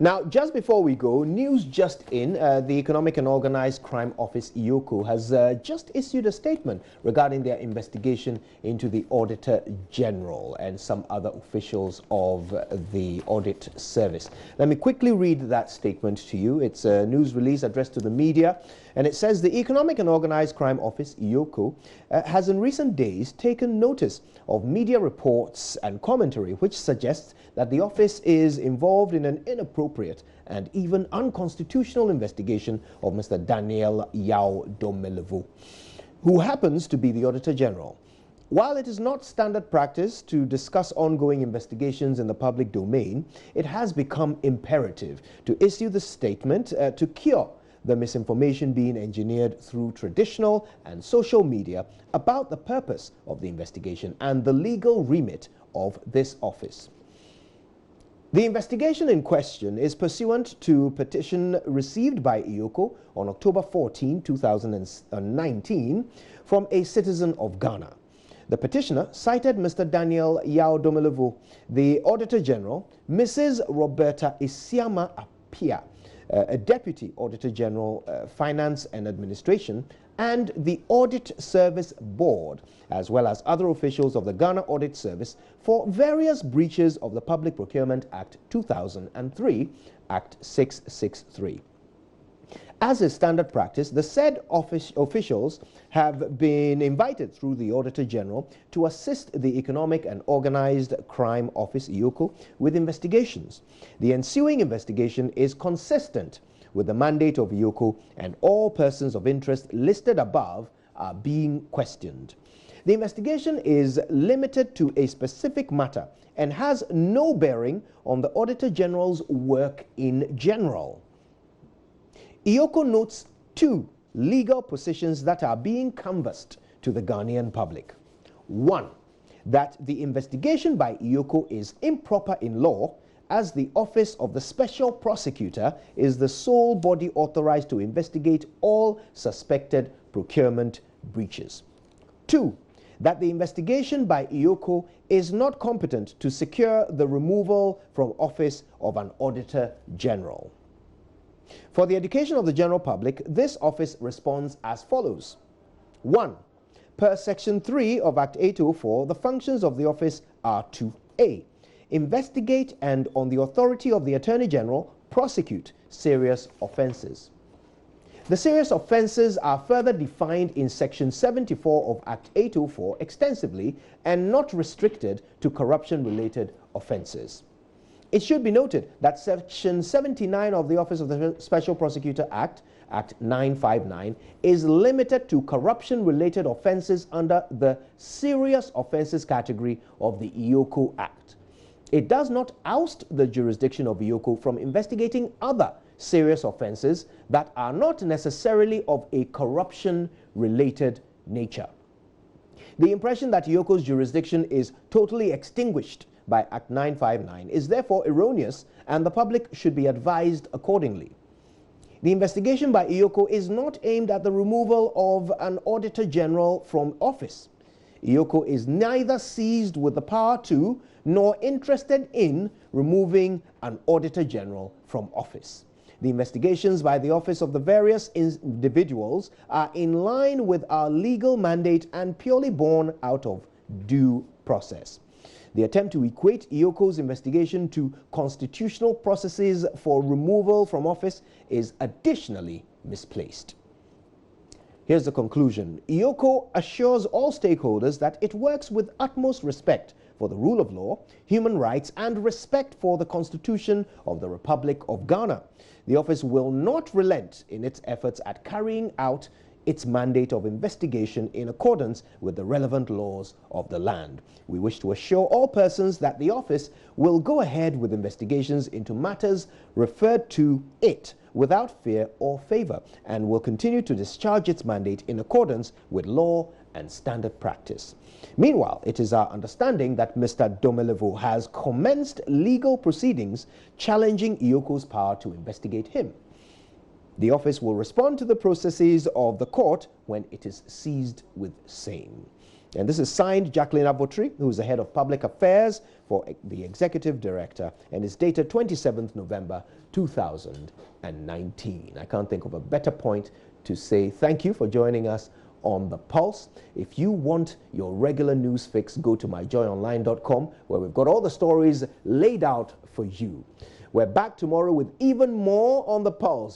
Now, just before we go, news just in, the Economic and Organized Crime Office, EOCO, has just issued a statement regarding their investigation into the Auditor General and some other officials of the Audit Service. Let me quickly read that statement to you. It's a news release addressed to the media, and it says the Economic and Organized Crime Office, EOCO, has in recent days taken notice of media reports and commentary which suggests that the office is involved in an inappropriate and even unconstitutional investigation of Mr. Daniel Yao Domelevo, who happens to be the Auditor General. While it is not standard practice to discuss ongoing investigations in the public domain, it has become imperative to issue the statement to cure the misinformation being engineered through traditional and social media about the purpose of the investigation and the legal remit of this office. The investigation in question is pursuant to petition received by EOCO on October 14, 2019 from a citizen of Ghana. The petitioner cited Mr. Daniel Yao Domelevo, the Auditor General, Mrs. Roberta Isiama Apia, a Deputy Auditor General, Finance and Administration, and the Audit Service Board, as well as other officials of the Ghana Audit Service for various breaches of the Public Procurement Act 2003, Act 663. As is standard practice, the said officials have been invited through the Auditor General to assist the Economic and Organized Crime Office, EOCO, with investigations. The ensuing investigation is consistent with the mandate of EOCO, and all persons of interest listed above are being questioned. The investigation is limited to a specific matter and has no bearing on the Auditor General's work in general. EOCO notes two legal positions that are being canvassed to the Ghanaian public. One, that the investigation by EOCO is improper in law, as the Office of the Special Prosecutor is the sole body authorized to investigate all suspected procurement breaches. Two, that the investigation by EOCO is not competent to secure the removal from office of an Auditor General. For the education of the general public, this office responds as follows. 1. Per Section 3 of Act 804, the functions of the office are to A. Investigate and, on the authority of the Attorney General, prosecute serious offences. The serious offences are further defined in Section 74 of Act 804 extensively and not restricted to corruption-related offences. It should be noted that Section 79 of the Office of the Special Prosecutor Act, Act 959, is limited to corruption-related offences under the serious offences category of the EOCO Act. It does not oust the jurisdiction of EOCO from investigating other serious offences that are not necessarily of a corruption-related nature. The impression that EOCO's jurisdiction is totally extinguished by Act 959 is therefore erroneous, and the public should be advised accordingly. The investigation by EOCO is not aimed at the removal of an Auditor General from office. EOCO is neither seized with the power to nor interested in removing an Auditor General from office. The investigations by the office of the various individuals are in line with our legal mandate and purely born out of due process. The attempt to equate EOCO's investigation to constitutional processes for removal from office is additionally misplaced. Here's the conclusion. EOCO assures all stakeholders that it works with utmost respect for the rule of law, human rights, and respect for the Constitution of the Republic of Ghana. The office will not relent in its efforts at carrying out its mandate of investigation in accordance with the relevant laws of the land. We wish to assure all persons that the office will go ahead with investigations into matters referred to it without fear or favor, and will continue to discharge its mandate in accordance with law and standard practice. Meanwhile, it is our understanding that Mr. Domelevo has commenced legal proceedings challenging EOCO's power to investigate him. The office will respond to the processes of the court when it is seized with same. And this is signed Jacqueline Avotri, who is the head of public affairs for the executive director, and is dated 27th November 2019. I can't think of a better point to say thank you for joining us on The Pulse. If you want your regular news fix, go to myjoyonline.com, where we've got all the stories laid out for you. We're back tomorrow with even more on The Pulse.